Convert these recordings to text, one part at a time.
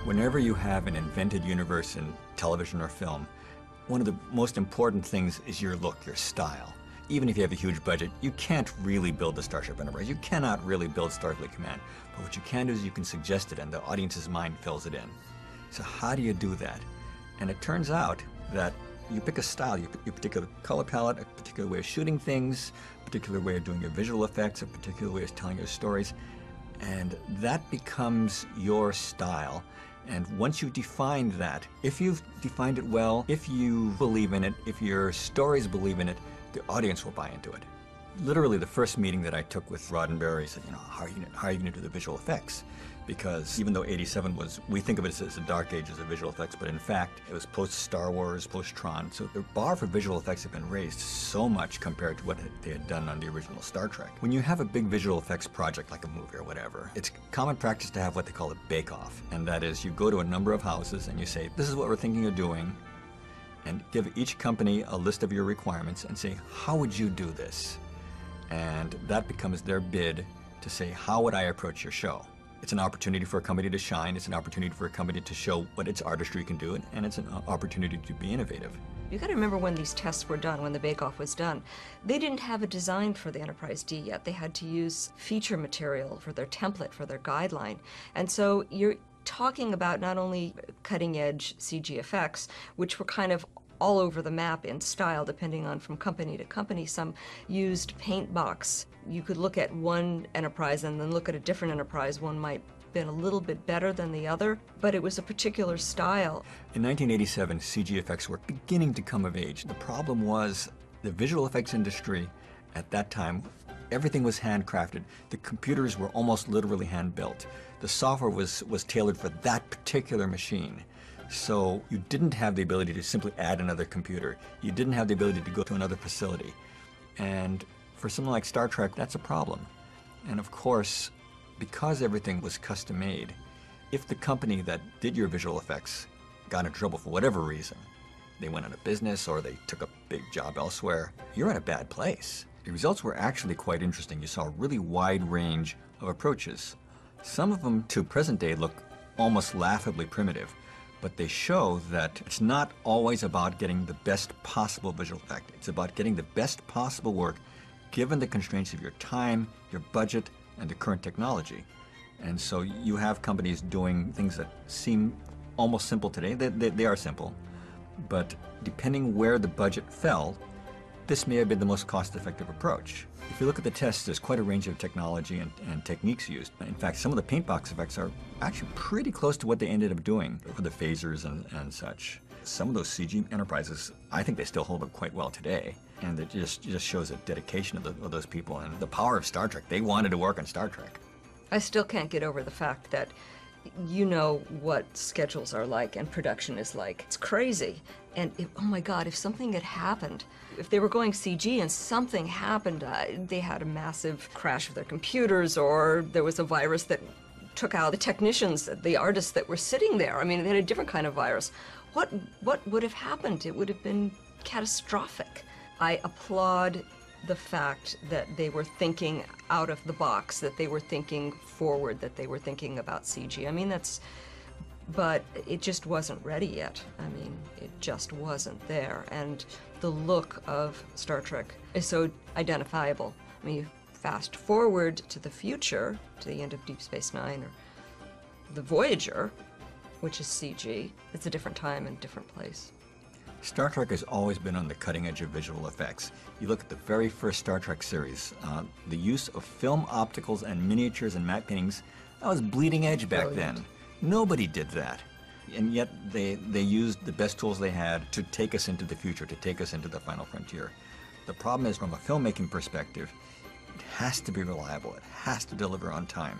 Whenever you have an invented universe in television or film, one of the most important things is your look, your style. Even if you have a huge budget, you can't really build the Starship Enterprise. You cannot really build Starfleet Command. But what you can do is you can suggest it and the audience's mind fills it in. So how do you do that? And it turns out that you pick a style, you pick a particular color palette, a particular way of shooting things, a particular way of doing your visual effects, a particular way of telling your stories, and that becomes your style. And once you've defined that, if you've defined it well, if you believe in it, if your stories believe in it, the audience will buy into it. Literally, the first meeting that I took with Roddenberry said, how are you going to do the visual effects? Because even though '87 was, we think of it as a dark age as a visual effects, but in fact, it was post-Star Wars, post-Tron. So the bar for visual effects had been raised so much compared to what they had done on the original Star Trek. When you have a big visual effects project, like a movie or whatever, it's common practice to have what they call a bake-off. And that is, you go to a number of houses and you say, this is what we're thinking of doing, and give each company a list of your requirements and say, how would you do this? And that becomes their bid to say, how would I approach your show? It's an opportunity for a company to shine, it's an opportunity for a company to show what its artistry can do, and it's an opportunity to be innovative. You gotta remember when these tests were done, when the bake-off was done, they didn't have a design for the Enterprise D yet. They had to use feature material for their template, for their guideline. And so you're talking about not only cutting-edge CG effects, which were kind of all over the map in style, depending on from company to company. Some used paint box. You could look at one Enterprise and then look at a different Enterprise. One might have been a little bit better than the other, but it was a particular style. In 1987, CG effects were beginning to come of age. The problem was the visual effects industry at that time, everything was handcrafted. The computers were almost literally hand-built. The software was tailored for that particular machine. So you didn't have the ability to simply add another computer. You didn't have the ability to go to another facility. And for something like Star Trek, that's a problem. And of course, because everything was custom-made, if the company that did your visual effects got into trouble for whatever reason, they went out of business or they took a big job elsewhere, you're in a bad place. The results were actually quite interesting. You saw a really wide range of approaches. Some of them, to present day, look almost laughably primitive. But they show that it's not always about getting the best possible visual effect. It's about getting the best possible work given the constraints of your time, your budget, and the current technology. And so you have companies doing things that seem almost simple today. They are simple. But depending where the budget fell, this may have been the most cost-effective approach. If you look at the tests, there's quite a range of technology and techniques used. In fact, some of the paint box effects are actually pretty close to what they ended up doing for the phasers and such. Some of those CG Enterprises, I think they still hold up quite well today. And it just shows the dedication of those people and the power of Star Trek. They wanted to work on Star Trek. I still can't get over the fact that you know what schedules are like and production is like. It's crazy. And oh my God, if something had happened, if they were going CG and something happened, they had a massive crash of their computers, or there was a virus that took out the technicians, the artists that were sitting there. I mean, they had a different kind of virus. What would have happened? It would have been catastrophic. I applaud the fact that they were thinking out of the box, that they were thinking forward, that they were thinking about CG. I mean, but it just wasn't ready yet. I mean, it just wasn't there. And the look of Star Trek is so identifiable. I mean, you fast forward to the future, to the end of Deep Space Nine, or the Voyager, which is CG. It's a different time and different place. Star Trek has always been on the cutting edge of visual effects. You look at the very first Star Trek series, the use of film opticals and miniatures and matte paintings, that was bleeding edge back then. Nobody did that. And yet they used the best tools they had to take us into the future, to take us into the final frontier. The problem is, from a filmmaking perspective, it has to be reliable. It has to deliver on time.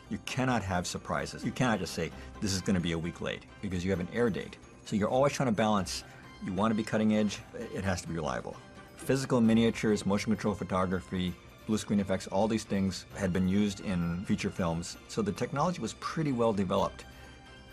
You cannot have surprises. You cannot just say, this is going to be a week late, because you have an air date. So you're always trying to balance. You want to be cutting edge, it has to be reliable. Physical miniatures, motion control photography, blue screen effects, all these things had been used in feature films, so the technology was pretty well developed.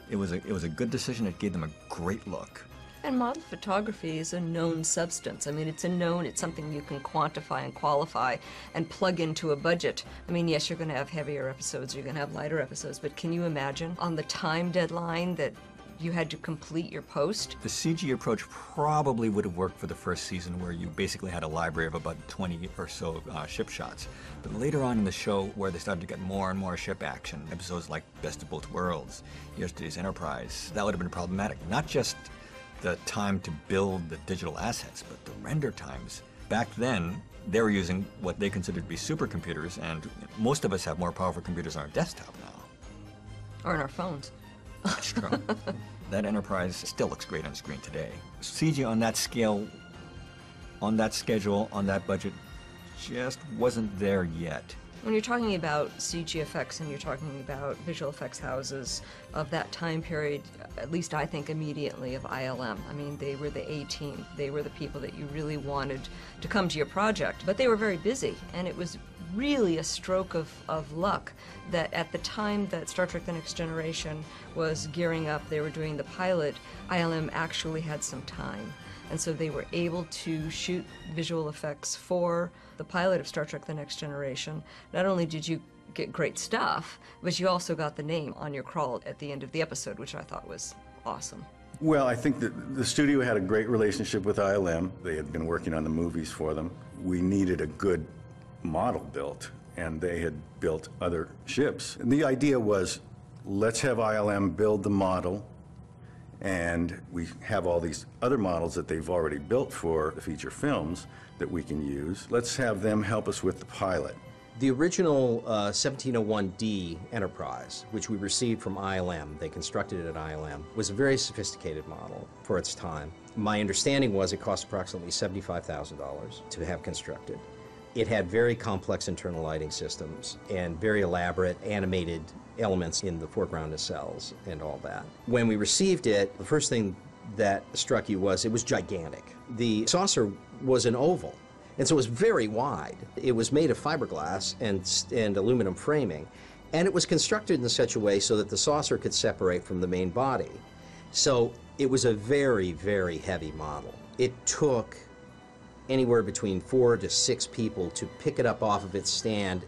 It was a good decision. It gave them a great look. And model photography is a known substance. I mean, it's something you can quantify and qualify and plug into a budget. I mean, yes, you're going to have heavier episodes, you're going to have lighter episodes, but can you imagine on the time deadline that you had to complete your post? The CG approach probably would have worked for the first season, where you basically had a library of about 20 or so ship shots. But later on in the show, where they started to get more and more ship action, episodes like Best of Both Worlds, Yesterday's Enterprise, that would have been problematic. Not just the time to build the digital assets, but the render times. Back then, they were using what they considered to be supercomputers, and most of us have more powerful computers on our desktop now. Or on our phones. That's true. That Enterprise still looks great on screen today. CG on that scale, on that schedule, on that budget, just wasn't there yet. When you're talking about CG effects and you're talking about visual effects houses of that time period, at least I think immediately of ILM. I mean, they were the A-team. They were the people that you really wanted to come to your project. But they were very busy, and it was really a stroke of luck that at the time that Star Trek The Next Generation was gearing up, they were doing the pilot, ILM actually had some time. And so they were able to shoot visual effects for the pilot of Star Trek The Next Generation. Not only did you get great stuff, but you also got the name on your crawl at the end of the episode, which I thought was awesome. Well, I think that the studio had a great relationship with ILM. They had been working on the movies for them. We needed a good model built, and they had built other ships. And the idea was, let's have ILM build the model, and we have all these other models that they've already built for the feature films that we can use. Let's have them help us with the pilot. The original 1701D Enterprise, which we received from ILM, they constructed it at ILM, was a very sophisticated model for its time. My understanding was it cost approximately $75,000 to have constructed. It had very complex internal lighting systems and very elaborate animated elements in the foreground nacelles and all that. When we received it, the first thing that struck you was it was gigantic. The saucer was an oval, and so it was very wide. It was made of fiberglass and aluminum framing, and it was constructed in such a way so that the saucer could separate from the main body. So it was a very, very heavy model. It took anywhere between 4 to 6 people to pick it up off of its stand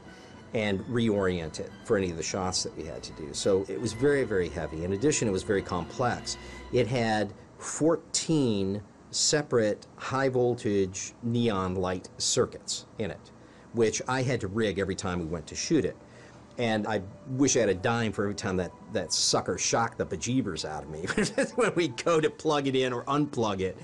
and reorient it for any of the shots that we had to do. So it was very, very heavy. In addition, it was very complex. It had 14 separate high voltage neon light circuits in it, which I had to rig every time we went to shoot it. And I wish I had a dime for every time that sucker shocked the bejeebers out of me when we go to plug it in or unplug it,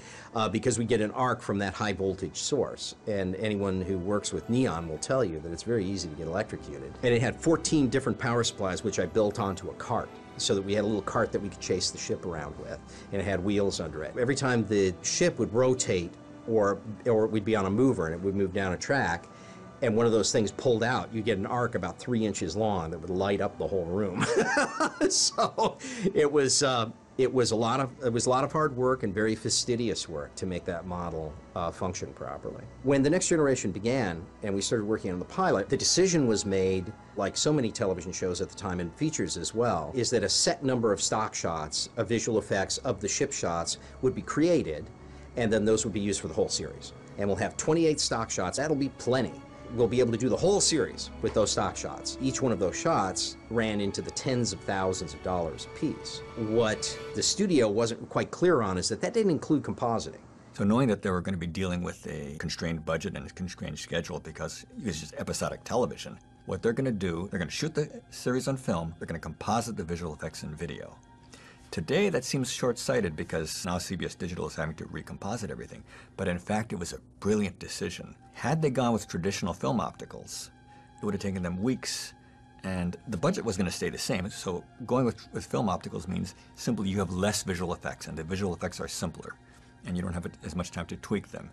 because we get an arc from that high voltage source. And anyone who works with neon will tell you that it's very easy to get electrocuted. And it had 14 different power supplies, which I built onto a cart, so that we had a little cart that we could chase the ship around with, and it had wheels under it. Every time the ship would rotate, or we'd be on a mover and it would move down a track, and one of those things pulled out, you get an arc about 3 inches long that would light up the whole room. So it was a lot of hard work and very fastidious work to make that model function properly. When The Next Generation began and we started working on the pilot, the decision was made, like so many television shows at the time and features as well, is that a set number of stock shots of visual effects of the ship shots would be created, and then those would be used for the whole series. And we'll have 28 stock shots. That'll be plenty. We'll be able to do the whole series with those stock shots. Each one of those shots ran into the tens of thousands of dollars a piece. What the studio wasn't quite clear on is that didn't include compositing. So knowing that they were going to be dealing with a constrained budget and a constrained schedule, because it's just episodic television, what they're going to do, they're going to shoot the series on film, they're going to composite the visual effects in video. Today, that seems short-sighted because now CBS Digital is having to recomposite everything. But in fact, it was a brilliant decision. Had they gone with traditional film opticals, it would have taken them weeks, and the budget was going to stay the same. So going with film opticals means simply you have less visual effects, and the visual effects are simpler, and you don't have as much time to tweak them.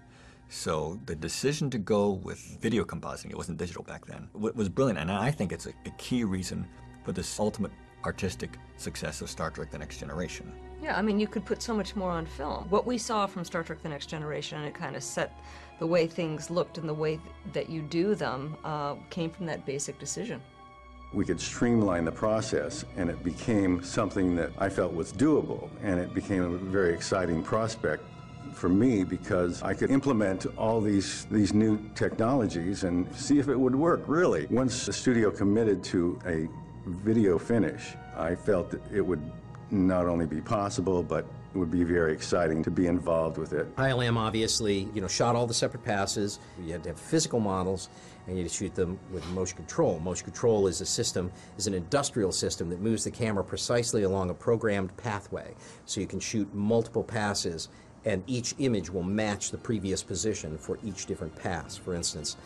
So the decision to go with video compositing, it wasn't digital back then, was brilliant, and I think it's a key reason for this ultimate artistic success of Star Trek The Next Generation. Yeah, I mean, you could put so much more on film. What we saw from Star Trek The Next Generation, and it kind of set the way things looked and the way that you do them, came from that basic decision. We could streamline the process, and it became something that I felt was doable, and it became a very exciting prospect for me because I could implement all these new technologies and see if it would work, really. Once the studio committed to a video finish, I felt that it would not only be possible, but it would be very exciting to be involved with it. ILM obviously, shot all the separate passes. You had to have physical models, and you had to shoot them with motion control. Motion control is an industrial system that moves the camera precisely along a programmed pathway. So you can shoot multiple passes, and each image will match the previous position for each different pass. For instance,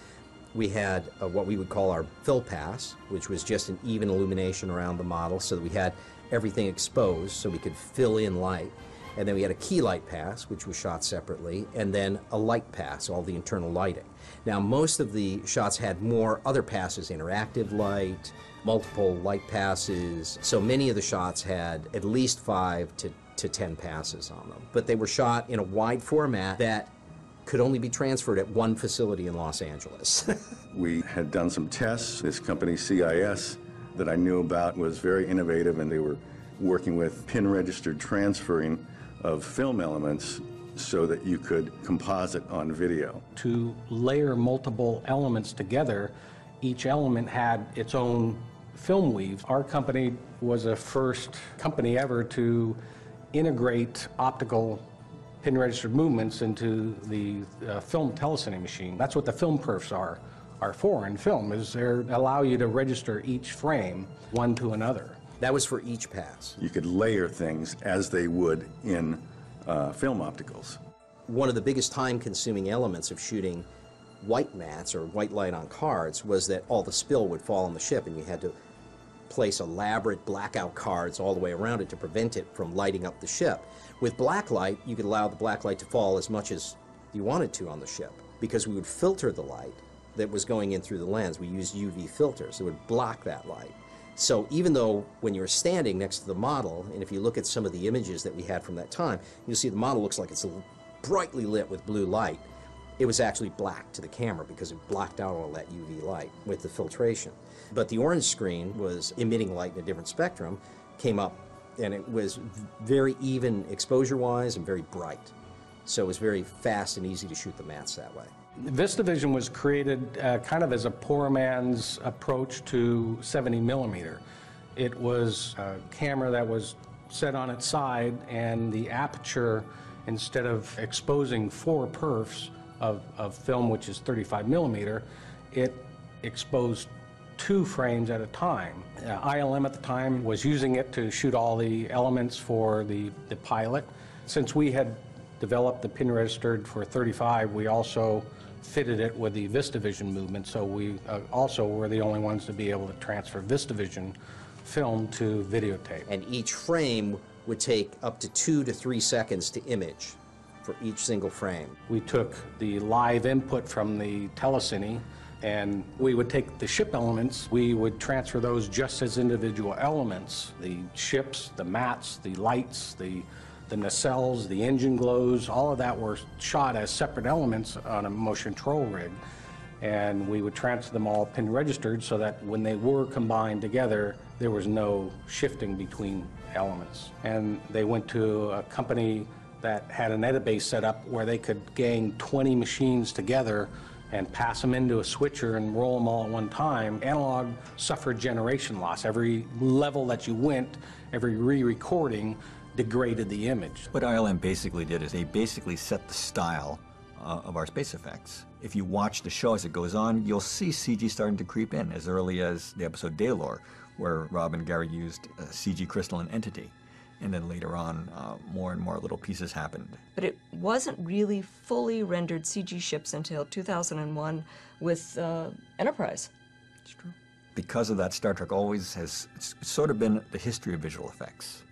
we had what we would call our fill pass, which was just an even illumination around the model so that we had everything exposed so we could fill in light. And then we had a key light pass, which was shot separately, and then a light pass, all the internal lighting. Now, most of the shots had more other passes, interactive light, multiple light passes. So many of the shots had at least 5 to 10 passes on them. But they were shot in a wide format that could only be transferred at one facility in Los Angeles. We had done some tests. This company, CIS, that I knew about was very innovative, and they were working with pin-registered transferring of film elements so that you could composite on video. To layer multiple elements together, each element had its own film weave. Our company was the first company ever to integrate optical pin-registered movements into the film telecine machine. That's what the film perfs are for in film, is they allow you to register each frame one to another. That was for each pass. You could layer things as they would in film opticals. One of the biggest time-consuming elements of shooting white mats or white light on cards was that all the spill would fall on the ship, and you had to place elaborate blackout cards all the way around it to prevent it from lighting up the ship. With black light, you could allow the black light to fall as much as you wanted to on the ship, because we would filter the light that was going in through the lens. We used UV filters that would block that light. So even though when you're standing next to the model, and if you look at some of the images that we had from that time, you'll see the model looks like it's brightly lit with blue light. It was actually black to the camera because it blocked out all that UV light with the filtration. But the orange screen was emitting light in a different spectrum, came up, and it was very even exposure-wise and very bright. So it was very fast and easy to shoot the mats that way. VistaVision was created kind of as a poor man's approach to 70 millimeter. It was a camera that was set on its side, and the aperture, instead of exposing 4 perfs of film, which is 35 millimeter, it exposed 2 frames at a time. ILM at the time was using it to shoot all the elements for the pilot. Since we had developed the pin registered for 35, we also fitted it with the VistaVision movement, so we also were the only ones to be able to transfer VistaVision film to videotape. And each frame would take up to 2 to 3 seconds to image for each single frame. We took the live input from the telecine, and we would take the ship elements, we would transfer those just as individual elements. The ships, the mats, the lights, the nacelles, the engine glows, all of that were shot as separate elements on a motion control rig. And we would transfer them all pin registered so that when they were combined together, there was no shifting between elements. And they went to a company that had an edit-base set up where they could gang 20 machines together and pass them into a switcher and roll them all at one time. Analog suffered generation loss. Every level that you went, every re-recording degraded the image. What ILM basically did is they basically set the style of our space effects. If you watch the show as it goes on, you'll see CG starting to creep in as early as the episode Daylor, where Rob and Gary used CG crystalline entity. And then later on, more and more little pieces happened. But it wasn't really fully rendered CG ships until 2001 with Enterprise. It's true. Because of that, Star Trek always has, it's sort of been the history of visual effects.